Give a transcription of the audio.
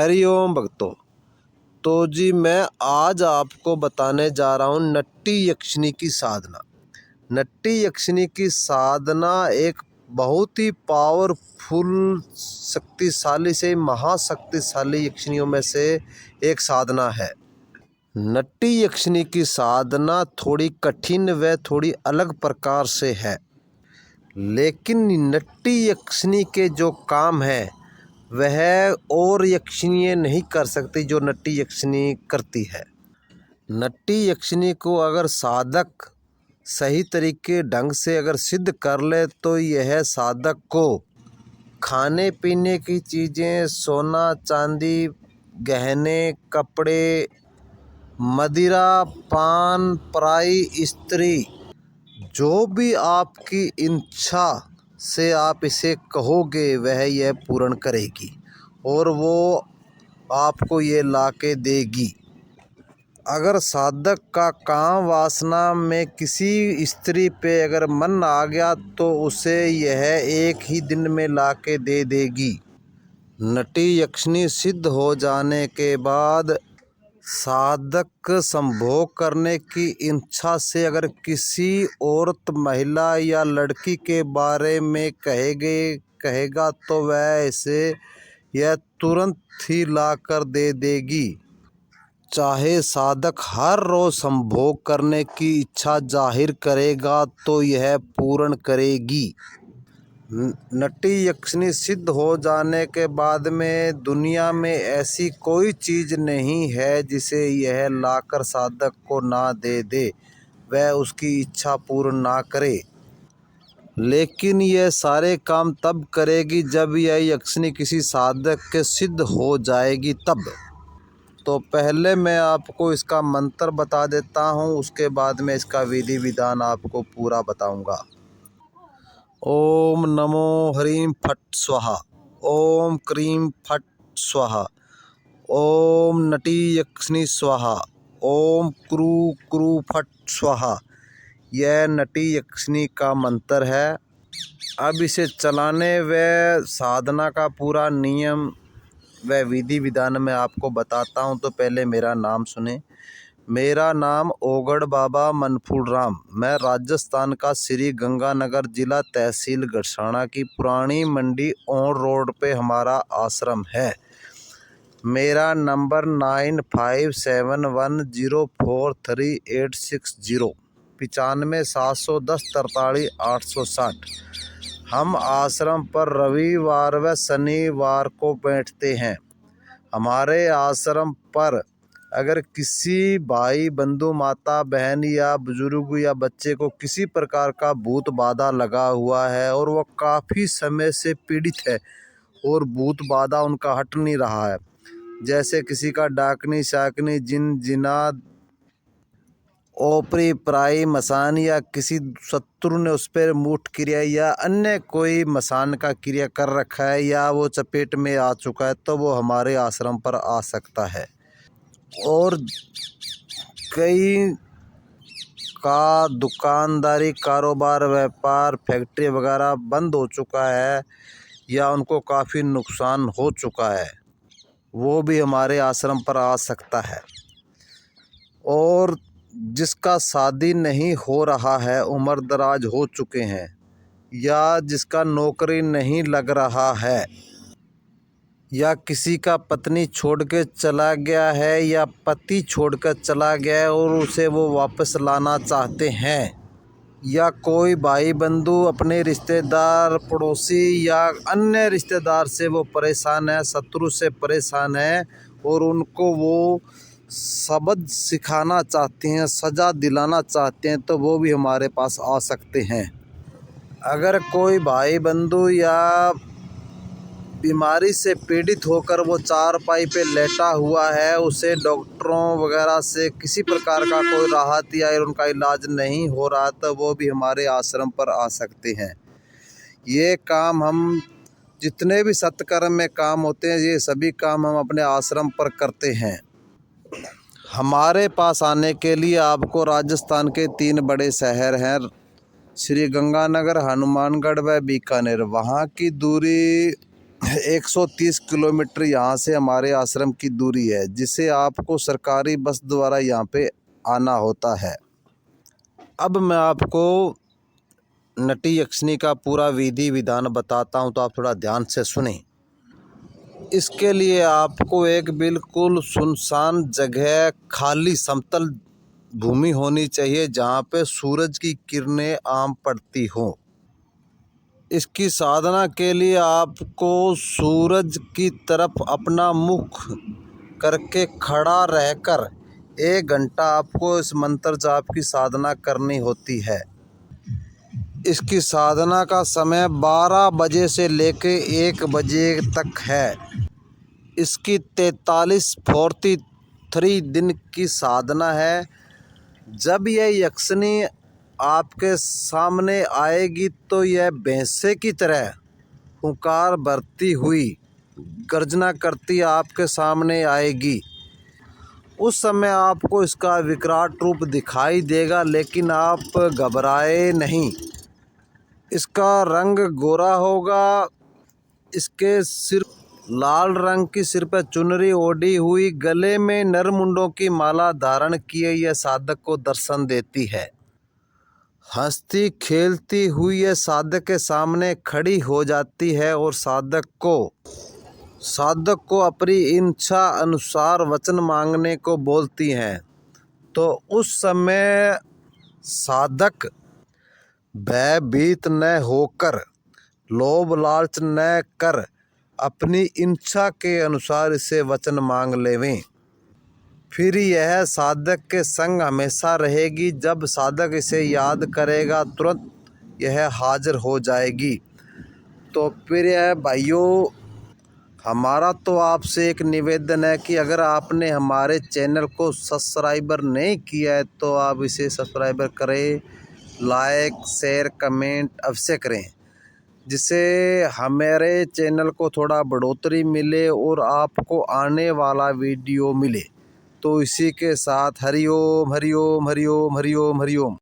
हरिओम भक्तों। तो जी मैं आज आपको बताने जा रहा हूँ नट्टी यक्षिणी की साधना। नट्टी यक्षिणी की साधना एक बहुत ही पावरफुल शक्तिशाली से महाशक्तिशाली यक्षिणियों में से एक साधना है। नट्टी यक्षिणी की साधना थोड़ी कठिन व थोड़ी अलग प्रकार से है, लेकिन नट्टी यक्षिणी के जो काम है वह और यक्षिणियाँ नहीं कर सकती जो नट्टी यक्षिणी करती है। नट्टी यक्षिणी को अगर साधक सही तरीके ढंग से अगर सिद्ध कर ले तो यह साधक को खाने पीने की चीज़ें, सोना चांदी, गहने, कपड़े, मदिरा, पान, पराई स्त्री, जो भी आपकी इच्छा से आप इसे कहोगे वह यह पूर्ण करेगी और वो आपको ये ला के देगी। अगर साधक का काम वासना में किसी स्त्री पे अगर मन आ गया तो उसे यह एक ही दिन में ला के दे देगी। नट्टी यक्षिणी सिद्ध हो जाने के बाद साधक संभोग करने की इच्छा से अगर किसी औरत, महिला या लड़की के बारे में कहेगा तो वह इसे यह तुरंत ही ला कर दे देगी। चाहे साधक हर रोज संभोग करने की इच्छा जाहिर करेगा तो यह पूर्ण करेगी। नट्टी यक्षिणी सिद्ध हो जाने के बाद में दुनिया में ऐसी कोई चीज़ नहीं है जिसे यह लाकर साधक को ना दे दे, वह उसकी इच्छा पूर्ण ना करे। लेकिन यह सारे काम तब करेगी जब यह यक्षिणी किसी साधक के सिद्ध हो जाएगी तब। तो पहले मैं आपको इसका मंत्र बता देता हूँ, उसके बाद में इसका विधि विधान आपको पूरा बताऊँगा। ओम नमो ह्रीं फट स्वाहा, ओम क्रीं फट स्वाहा, ओम नटी यक्षिणी स्वाहा, ओम क्रू क्रू फट स्वाहा। यह नटी यक्षिणी का मंत्र है। अब इसे चलाने व साधना का पूरा नियम व विधि विधान मैं आपको बताता हूँ। तो पहले मेरा नाम सुने। मेरा नाम ओगड़ बाबा मनफूल राम। मैं राजस्थान का श्री गंगानगर जिला तहसील गड़साना की पुरानी मंडी ऑन रोड पे हमारा आश्रम है। मेरा नंबर 9571043860 9571043860। हम आश्रम पर रविवार व शनिवार को बैठते हैं। हमारे आश्रम पर अगर किसी भाई, बंधु, माता, बहन या बुजुर्ग या बच्चे को किसी प्रकार का भूत बाधा लगा हुआ है और वह काफ़ी समय से पीड़ित है और भूत बाधा उनका हट नहीं रहा है, जैसे किसी का डाकनी, शाकनी, जिन, जिनाद, ओपरी, पराई, मसान या किसी शत्रु ने उस पर मूठ क्रिया या अन्य कोई मसान का क्रिया कर रखा है या वो चपेट में आ चुका है, तो वो हमारे आश्रम पर आ सकता है। और कई का दुकानदारी, कारोबार, व्यापार, फैक्ट्री वगैरह बंद हो चुका है या उनको काफ़ी नुकसान हो चुका है, वो भी हमारे आश्रम पर आ सकता है। और जिसका शादी नहीं हो रहा है, उम्र दराज हो चुके हैं, या जिसका नौकरी नहीं लग रहा है, या किसी का पत्नी छोड़ के चला गया है या पति छोड़कर चला गया है और उसे वो वापस लाना चाहते हैं, या कोई भाई बंधु, अपने रिश्तेदार, पड़ोसी या अन्य रिश्तेदार से वो परेशान है, शत्रु से परेशान है और उनको वो सबक सिखाना चाहते हैं, सज़ा दिलाना चाहते हैं, तो वो भी हमारे पास आ सकते हैं। अगर कोई भाई बंधु या बीमारी से पीड़ित होकर वो चारपाई पे लेटा हुआ है, उसे डॉक्टरों वगैरह से किसी प्रकार का कोई राहत या उनका इलाज नहीं हो रहा, तो वो भी हमारे आश्रम पर आ सकते हैं। ये काम हम जितने भी सत्कर्म में काम होते हैं, ये सभी काम हम अपने आश्रम पर करते हैं। हमारे पास आने के लिए आपको राजस्थान के 3 बड़े शहर हैं, श्री गंगानगर, हनुमानगढ़ व बीकानेर। वहाँ की दूरी 130 किलोमीटर यहाँ से हमारे आश्रम की दूरी है, जिसे आपको सरकारी बस द्वारा यहाँ पे आना होता है। अब मैं आपको नटी यक्षिणी का पूरा विधि विधान बताता हूँ, तो आप थोड़ा ध्यान से सुनें। इसके लिए आपको एक बिल्कुल सुनसान जगह, खाली समतल भूमि होनी चाहिए जहाँ पे सूरज की किरणें आम पड़ती हों। इसकी साधना के लिए आपको सूरज की तरफ अपना मुख करके खड़ा रहकर 1 घंटा आपको इस मंत्र जाप की साधना करनी होती है। इसकी साधना का समय 12 बजे से लेके 1 बजे तक है। इसकी 43 दिन की साधना है। जब यह यक्षिणी आपके सामने आएगी तो यह भैंसे की तरह हुंकार भरती हुई गर्जना करती आपके सामने आएगी। उस समय आपको इसका विकराल रूप दिखाई देगा, लेकिन आप घबराए नहीं। इसका रंग गोरा होगा। इसके सिर लाल रंग की सिर पर चुनरी ओढ़ी हुई, गले में नरमुंडों की माला धारण किए यह साधक को दर्शन देती है। हंसती खेलती हुई यह साधक के सामने खड़ी हो जाती है और साधक को अपनी इच्छा अनुसार वचन मांगने को बोलती हैं। तो उस समय साधक भयभीत न होकर, लोभ लालच न कर, अपनी इच्छा के अनुसार इसे वचन मांग लेवें। फिर यह साधक के संग हमेशा रहेगी। जब साधक इसे याद करेगा तुरंत यह हाजिर हो जाएगी। तो फिर यह भाइयों, हमारा तो आपसे एक निवेदन है कि अगर आपने हमारे चैनल को सब्सक्राइबर नहीं किया है तो आप इसे सब्सक्राइबर करें, लाइक शेयर कमेंट अवश्य करें, जिससे हमारे चैनल को थोड़ा बढ़ोतरी मिले और आपको आने वाला वीडियो मिले। तो इसी के साथ हरिओम हरिओम हरिओम हरिओम हरिओम।